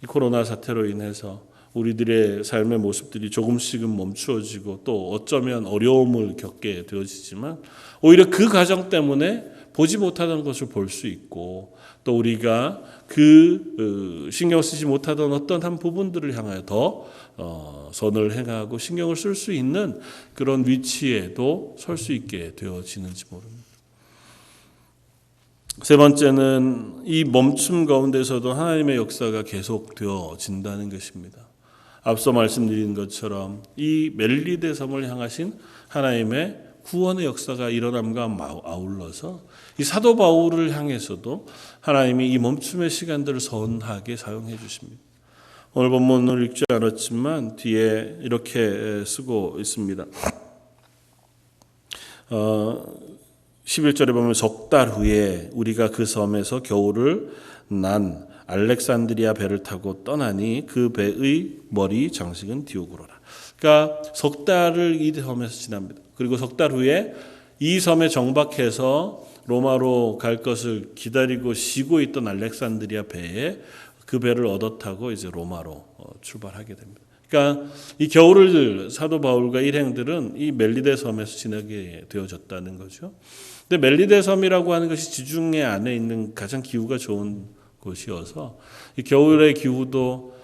이 코로나 사태로 인해서 우리들의 삶의 모습들이 조금씩은 멈추어지고 또 어쩌면 어려움을 겪게 되어지지만 오히려 그 과정 때문에 보지 못하던 것을 볼 수 있고 또 우리가 그 신경 쓰지 못하던 어떤 한 부분들을 향하여 더 선을 행하고 신경을 쓸 수 있는 그런 위치에도 설 수 있게 되어지는지 모릅니다. 세 번째는 이 멈춤 가운데서도 하나님의 역사가 계속되어진다는 것입니다. 앞서 말씀드린 것처럼 이 멜리데 섬을 향하신 하나님의 구원의 역사가 일어남과 아울러서 이 사도 바울을 향해서도 하나님이 이 멈춤의 시간들을 선하게 사용해 주십니다. 오늘 본문을 읽지 않았지만 뒤에 이렇게 쓰고 있습니다. 11절에 보면 석 달 후에 우리가 그 섬에서 겨울을 난 알렉산드리아 배를 타고 떠나니 그 배의 머리 장식은 디오고로라. 그러니까 석 달을 이 섬에서 지납니다. 그리고 석 달 후에 이 섬에 정박해서 로마로 갈 것을 기다리고 쉬고 있던 알렉산드리아 배에 그 배를 얻어 타고 이제 로마로 출발하게 됩니다. 그러니까 이 겨울을 사도 바울과 일행들은 이 멜리데 섬에서 지내게 되어졌다는 거죠. 근데 멜리데 섬이라고 하는 것이 지중해 안에 있는 가장 기후가 좋은 곳이어서 이 겨울의 기후도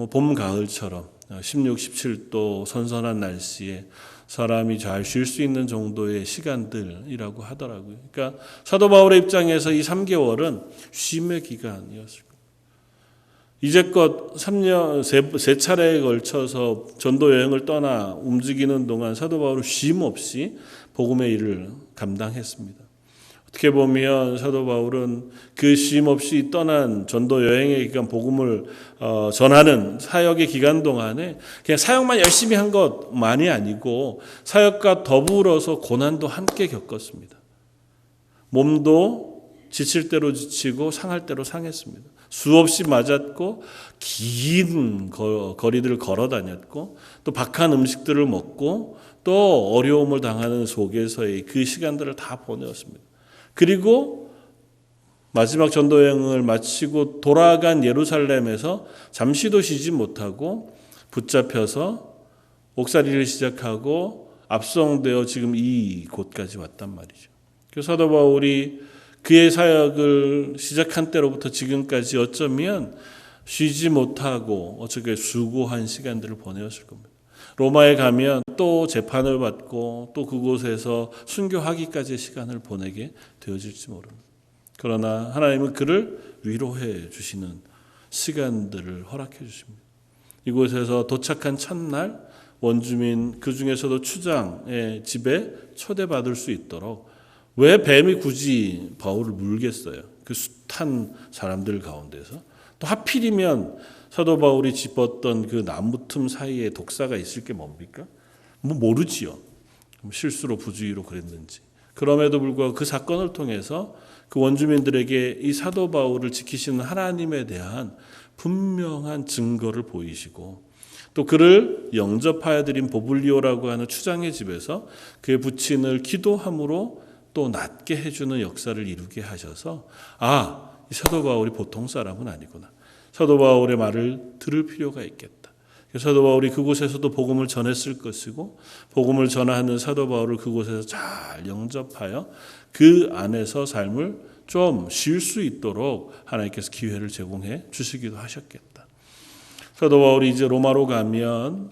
봄 가을처럼 16, 17도 선선한 날씨에 사람이 잘 쉴 수 있는 정도의 시간들이라고 하더라고요. 그러니까 사도 바울의 입장에서 이 3개월은 쉼의 기간이었을 거예요. 이제껏 3년 세 차례에 걸쳐서 전도 여행을 떠나 움직이는 동안 사도 바울은 쉼 없이 복음의 일을 감당했습니다. 어떻게 보면 사도 바울은 그 쉼 없이 떠난 전도 여행의 기간 복음을 전하는 사역의 기간 동안에 그냥 사역만 열심히 한 것만이 아니고 사역과 더불어서 고난도 함께 겪었습니다. 몸도 지칠 대로 지치고 상할 대로 상했습니다. 수없이 맞았고 긴 거리들을 걸어 다녔고 또 박한 음식들을 먹고 또 어려움을 당하는 속에서의 그 시간들을 다 보내었습니다. 그리고 마지막 전도 여행을 마치고 돌아간 예루살렘에서 잠시도 쉬지 못하고 붙잡혀서 옥살이를 시작하고 압송되어 지금 이곳까지 왔단 말이죠. 그래서 사도 바울이 그의 사역을 시작한 때로부터 지금까지 어쩌면 쉬지 못하고 어쩌게 수고한 시간들을 보내었을 겁니다. 로마에 가면 또 재판을 받고 또 그곳에서 순교하기까지의 시간을 보내게 되어질지 모릅니다. 그러나 하나님은 그를 위로해 주시는 시간들을 허락해 주십니다. 이곳에서 도착한 첫날 원주민 그 중에서도 추장의 집에 초대받을 수 있도록 왜 뱀이 굳이 바울을 물겠어요? 그 숱한 사람들 가운데서 또 하필이면 사도 바울이 짚었던 그 나무 틈 사이에 독사가 있을 게 뭡니까? 모르지요. 실수로 부주의로 그랬는지. 그럼에도 불구하고 그 사건을 통해서 그 원주민들에게 이 사도 바울을 지키시는 하나님에 대한 분명한 증거를 보이시고 또 그를 영접하여 드린 보블리오라고 하는 추장의 집에서 그의 부친을 기도함으로 또 낫게 해주는 역사를 이루게 하셔서 이 사도 바울이 보통 사람은 아니구나. 사도 바울의 말을 들을 필요가 있겠다. 사도 바울이 그곳에서도 복음을 전했을 것이고 복음을 전하는 사도 바울을 그곳에서 잘 영접하여 그 안에서 삶을 좀 쉴 수 있도록 하나님께서 기회를 제공해 주시기도 하셨겠다. 사도 바울이 이제 로마로 가면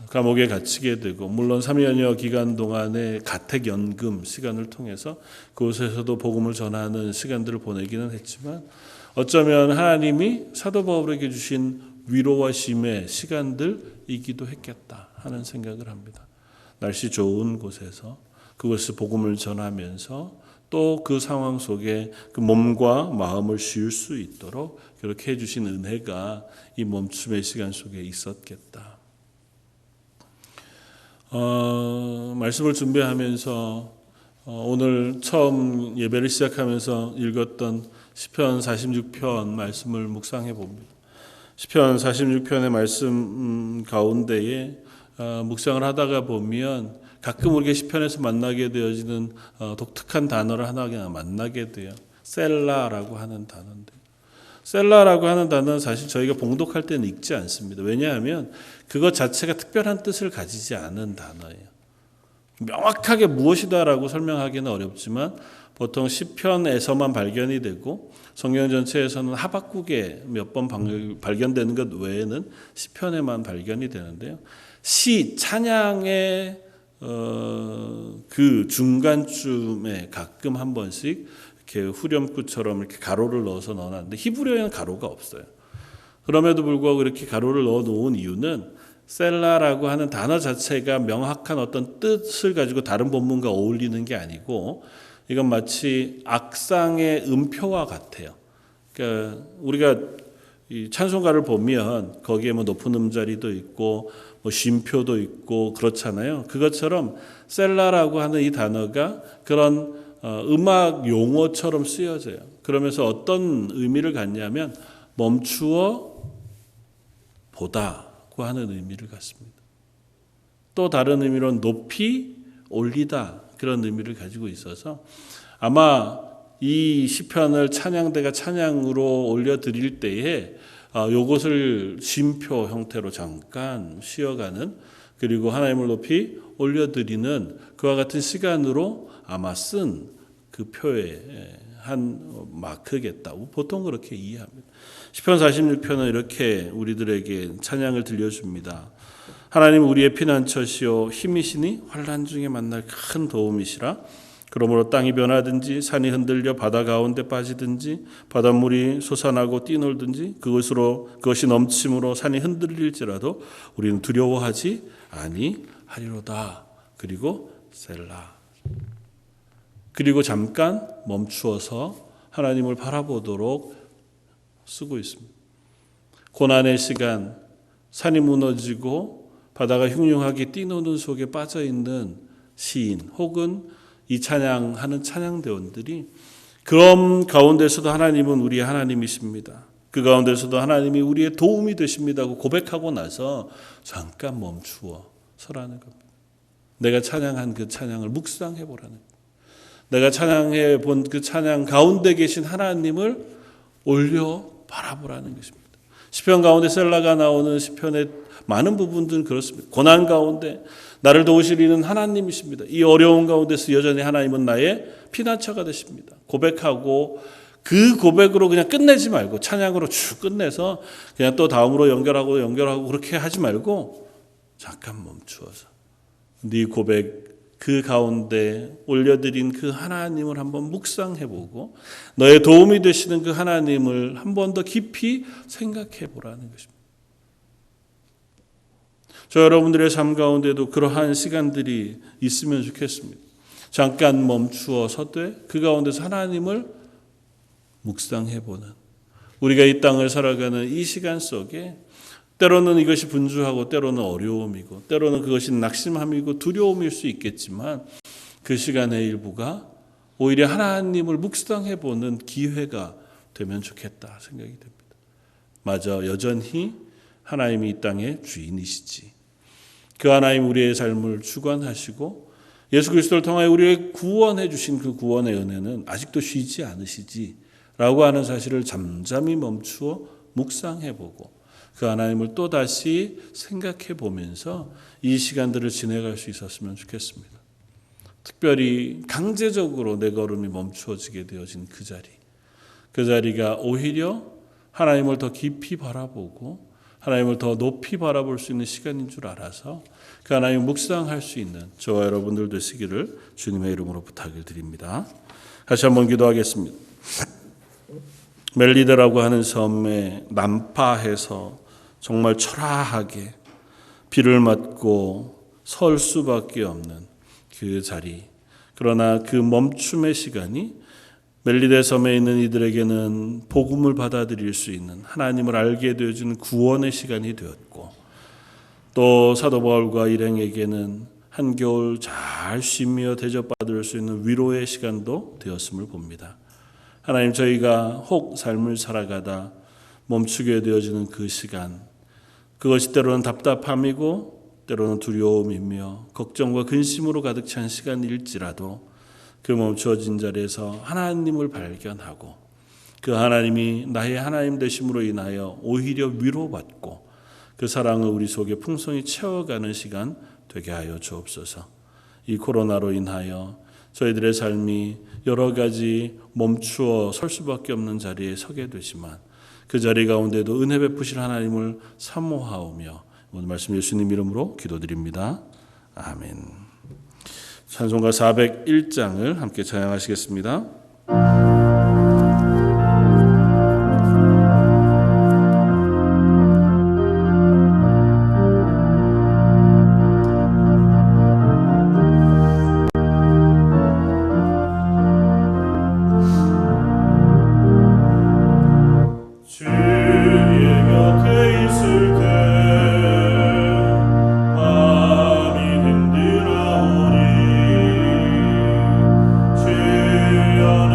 감옥에 갇히게 되고 물론 3년여 기간 동안의 가택연금 시간을 통해서 그곳에서도 복음을 전하는 시간들을 보내기는 했지만 어쩌면 하나님이 사도 바울에게 주신 위로와 쉼의 시간들이기도 했겠다 하는 생각을 합니다. 날씨 좋은 곳에서 그곳에서 복음을 전하면서 또 그 상황 속에 그 몸과 마음을 쉴 수 있도록 그렇게 해주신 은혜가 이 멈춤의 시간 속에 있었겠다. 말씀을 준비하면서 오늘 처음 예배를 시작하면서 읽었던 시편 46편 말씀을 묵상해 봅니다. 시편 46편의 말씀 가운데에 묵상을 하다가 보면 가끔 우리가 시편에서 만나게 되어지는 독특한 단어를 하나 만나게 돼요. 셀라라고 하는 단어인데 셀라라고 하는 단어는 사실 저희가 봉독할 때는 읽지 않습니다. 왜냐하면 그것 자체가 특별한 뜻을 가지지 않은 단어예요. 명확하게 무엇이다라고 설명하기는 어렵지만 보통 시편에서만 발견이 되고 성경 전체에서는 하박국에 몇 번 발견되는 것 외에는 시편에만 발견이 되는데요. 찬양의 그 중간쯤에 가끔 한 번씩 이렇게 후렴구처럼 이렇게 가로를 넣어서 넣어놨는데 히브리어에는 가로가 없어요. 그럼에도 불구하고 이렇게 가로를 넣어 놓은 이유는 셀라라고 하는 단어 자체가 명확한 어떤 뜻을 가지고 다른 본문과 어울리는 게 아니고 이건 마치 악상의 음표와 같아요. 그러니까 우리가 이 찬송가를 보면 거기에 높은 음자리도 있고 쉼표도 있고 그렇잖아요. 그것처럼 셀라라고 하는 이 단어가 그런 음악 용어처럼 쓰여져요. 그러면서 어떤 의미를 갖냐면 멈추어 보다고 하는 의미를 갖습니다. 또 다른 의미로는 높이 올리다 그런 의미를 가지고 있어서 아마 이 시편을 찬양대가 찬양으로 올려드릴 때에 요것을 쉼표 형태로 잠깐 쉬어가는 그리고 하나님을 높이 올려드리는 그와 같은 시간으로 아마 쓴 그 표에 한 마크겠다고 보통 그렇게 이해합니다. 시편 46편은 이렇게 우리들에게 찬양을 들려줍니다. 하나님 우리의 피난처시오 힘이시니 환난 중에 만날 큰 도움이시라. 그러므로 땅이 변하든지 산이 흔들려 바다 가운데 빠지든지 바닷물이 솟아나고 뛰놀든지 그것이 넘침으로 산이 흔들릴지라도 우리는 두려워하지 아니하리로다. 그리고 셀라. 그리고 잠깐 멈추어서 하나님을 바라보도록 쓰고 있습니다. 고난의 시간, 산이 무너지고 바다가 흉흉하게 뛰노는 속에 빠져있는 시인 혹은 이 찬양하는 찬양대원들이 그런 가운데서도 하나님은 우리의 하나님이십니다. 그 가운데서도 하나님이 우리의 도움이 되십니다고 고백하고 나서 잠깐 멈추어 서라는 겁니다. 내가 찬양한 그 찬양을 묵상해 보라는 겁니다. 내가 찬양해 본 그 찬양 가운데 계신 하나님을 올려 바라보라는 것입니다. 시편 가운데 셀라가 나오는 시편의 많은 부분들은 그렇습니다. 고난 가운데 나를 도우시리는 하나님이십니다. 이 어려운 가운데서 여전히 하나님은 나의 피난처가 되십니다. 고백하고 그 고백으로 그냥 끝내지 말고 찬양으로 쭉 끝내서 그냥 또 다음으로 연결하고 그렇게 하지 말고 잠깐 멈추어서 네 고백 그 가운데 올려드린 그 하나님을 한번 묵상해보고 너의 도움이 되시는 그 하나님을 한 번 더 깊이 생각해보라는 것입니다. 저 여러분들의 삶 가운데도 그러한 시간들이 있으면 좋겠습니다. 잠깐 멈추어 서되 그 가운데서 하나님을 묵상해보는, 우리가 이 땅을 살아가는 이 시간 속에 때로는 이것이 분주하고 때로는 어려움이고 때로는 그것이 낙심함이고 두려움일 수 있겠지만 그 시간의 일부가 오히려 하나님을 묵상해보는 기회가 되면 좋겠다 생각이 됩니다. 맞아, 여전히 하나님이 이 땅의 주인이시지. 그 하나님 우리의 삶을 주관하시고 예수 그리스도를 통하여 우리를 구원해 주신 그 구원의 은혜는 아직도 쉬지 않으시지라고 하는 사실을 잠잠히 멈추어 묵상해보고 그 하나님을 또다시 생각해보면서 이 시간들을 지내갈 수 있었으면 좋겠습니다. 특별히 강제적으로 내 걸음이 멈추어지게 되어진 그 자리가 오히려 하나님을 더 깊이 바라보고 하나님을 더 높이 바라볼 수 있는 시간인 줄 알아서 그 하나님을 묵상할 수 있는 저와 여러분들 되시기를 주님의 이름으로 부탁을 드립니다. 다시 한번 기도하겠습니다. 멜리데라고 하는 섬에 난파해서 정말 초라하게 비를 맞고 설 수밖에 없는 그 자리, 그러나 그 멈춤의 시간이 멜리데 섬에 있는 이들에게는 복음을 받아들일 수 있는 하나님을 알게 되어주는 구원의 시간이 되었고, 또 사도 바울과 일행에게는 한겨울 잘 쉬며 대접받을 수 있는 위로의 시간도 되었음을 봅니다. 하나님, 저희가 혹 삶을 살아가다 멈추게 되어지는 그 시간, 그것이 때로는 답답함이고 때로는 두려움이며 걱정과 근심으로 가득 찬 시간일지라도 그 멈추어진 자리에서 하나님을 발견하고 그 하나님이 나의 하나님 되심으로 인하여 오히려 위로받고 그 사랑을 우리 속에 풍성히 채워가는 시간 되게 하여 주옵소서. 이 코로나로 인하여 저희들의 삶이 여러 가지 멈추어 설 수밖에 없는 자리에 서게 되지만 그 자리 가운데도 은혜 베푸실 하나님을 사모하오며 오늘 말씀 예수님 이름으로 기도드립니다. 아멘. 찬송가 401장을 함께 찬양하시겠습니다. 주여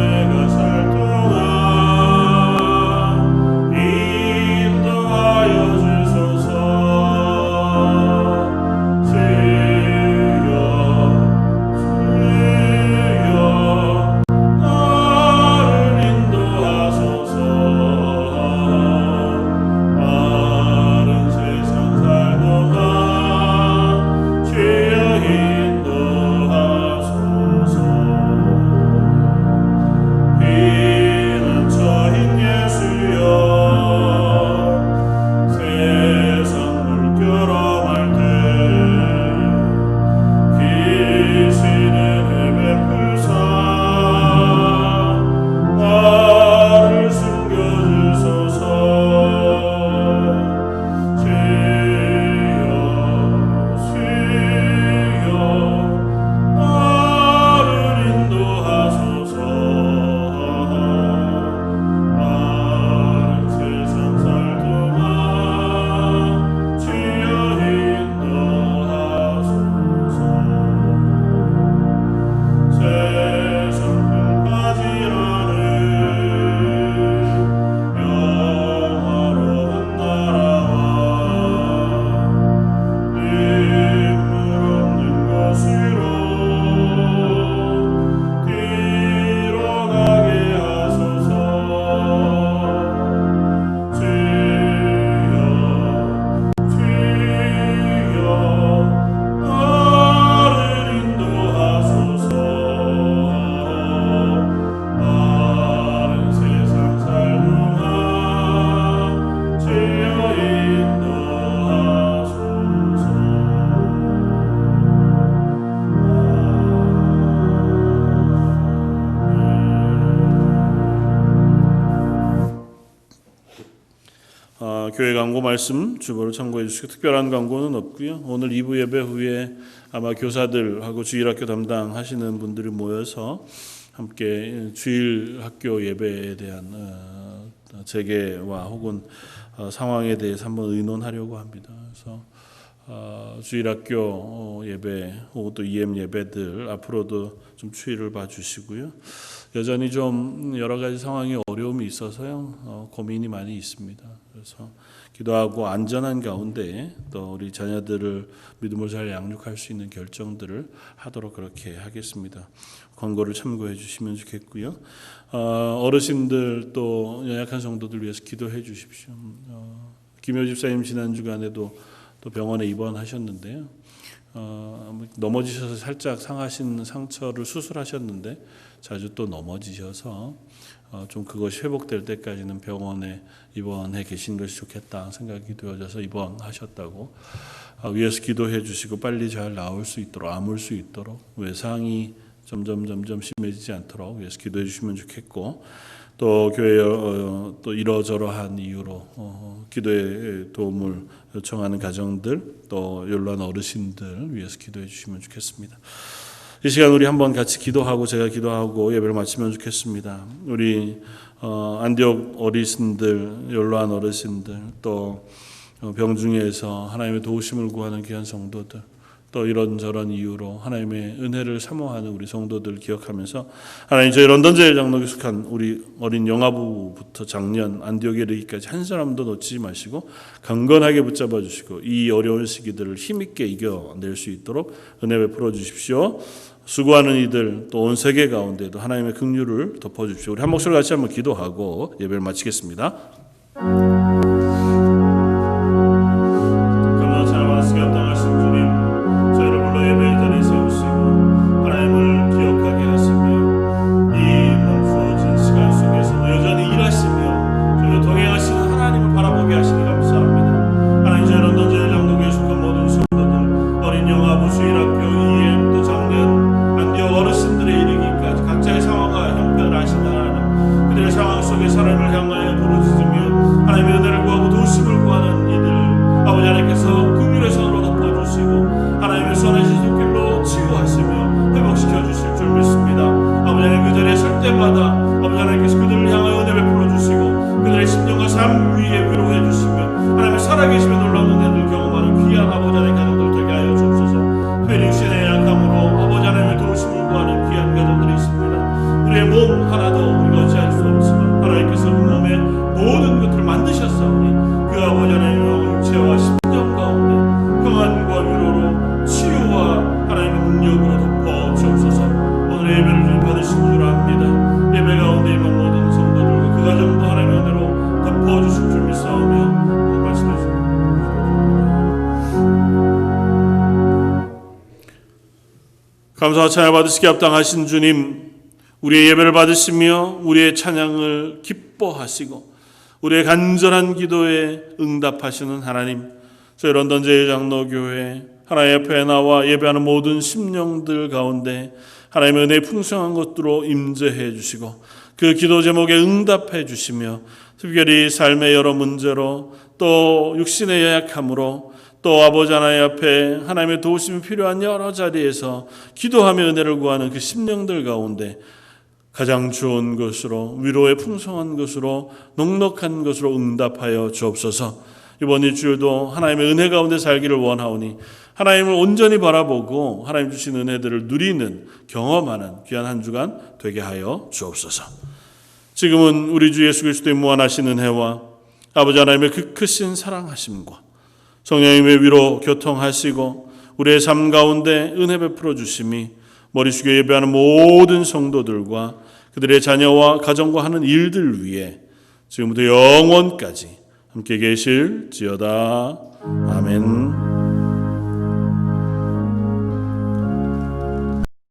교회 광고 말씀 주보를 참고해 주시고 특별한 광고는 없고요. 오늘 2부 예배 후에 아마 교사들하고 주일학교 담당하시는 분들이 모여서 함께 주일학교 예배에 대한 재개와 혹은 상황에 대해서 한번 의논하려고 합니다. 그래서 주일학교 예배 혹은 또 EM 예배들 앞으로도 좀 추이를 봐주시고요. 여전히 좀 여러 가지 상황이 어려움이 있어서요. 고민이 많이 있습니다. 그래서 기도하고 안전한 가운데 또 우리 자녀들을 믿음으로 잘 양육할 수 있는 결정들을 하도록 그렇게 하겠습니다. 광고를 참고해 주시면 좋겠고요. 어르신들 또 연약한 성도들 위해서 기도해 주십시오. 김효 집사님 지난 주간에도 또 병원에 입원하셨는데요. 넘어지셔서 살짝 상하신 상처를 수술하셨는데 자주 또 넘어지셔서 좀 그것이 회복될 때까지는 병원에 입원해 계신 것이 좋겠다 생각이 되어져서 입원하셨다고 위에서 기도해 주시고 빨리 잘 나올 수 있도록 아물 수 있도록 외상이 점점 심해지지 않도록 위에서 기도해 주시면 좋겠고 또 교회 또 이러저러한 이유로 기도의 도움을 요청하는 가정들 또 연로한 어르신들 위해서 기도해 주시면 좋겠습니다. 이 시간 우리 한번 같이 기도하고 제가 기도하고 예배를 마치면 좋겠습니다. 우리 안디옥 어르신들, 연로한 어르신들 또 병중에서 하나님의 도우심을 구하는 귀한 성도들 또 이런저런 이유로 하나님의 은혜를 사모하는 우리 성도들 기억하면서 하나님 저희 런던 제일 장로교에 속한 우리 어린 영아부부터 작년 안디옥에 이르기까지 한 사람도 놓치지 마시고 강건하게 붙잡아 주시고 이 어려운 시기들을 힘있게 이겨낼 수 있도록 은혜 베풀어 주십시오. 수고하는 이들 또 온 세계 가운데도 하나님의 긍휼을 덮어 주십시오. 우리 한 목소리 같이 한번 기도하고 예배를 마치겠습니다. 감사와 찬양 받으시기 합당하신 주님, 우리의 예배를 받으시며 우리의 찬양을 기뻐하시고 우리의 간절한 기도에 응답하시는 하나님, 저희 런던 제일장로교회 하나님 앞에 나와 예배하는 모든 심령들 가운데 하나님의 은혜의 풍성한 것들로 임재해 주시고 그 기도 제목에 응답해 주시며 특별히 삶의 여러 문제로 또 육신의 연약함으로 또 아버지 하나님 앞에 하나님의 도우심이 필요한 여러 자리에서 기도하며 은혜를 구하는 그 심령들 가운데 가장 좋은 것으로 위로의 풍성한 것으로 넉넉한 것으로 응답하여 주옵소서. 이번 일주일도 하나님의 은혜 가운데 살기를 원하오니 하나님을 온전히 바라보고 하나님 주신 은혜들을 누리는 경험하는 귀한 한 주간 되게 하여 주옵소서. 지금은 우리 주 예수 그리스도의 무한하신 은혜와 아버지 하나님의 그 크신 사랑하심과 성령님의 위로 교통하시고 우리의 삶 가운데 은혜 베풀어 주심이 머리 숙여 예배하는 모든 성도들과 그들의 자녀와 가정과 하는 일들 위해 지금부터 영원까지 함께 계실지어다. 아멘.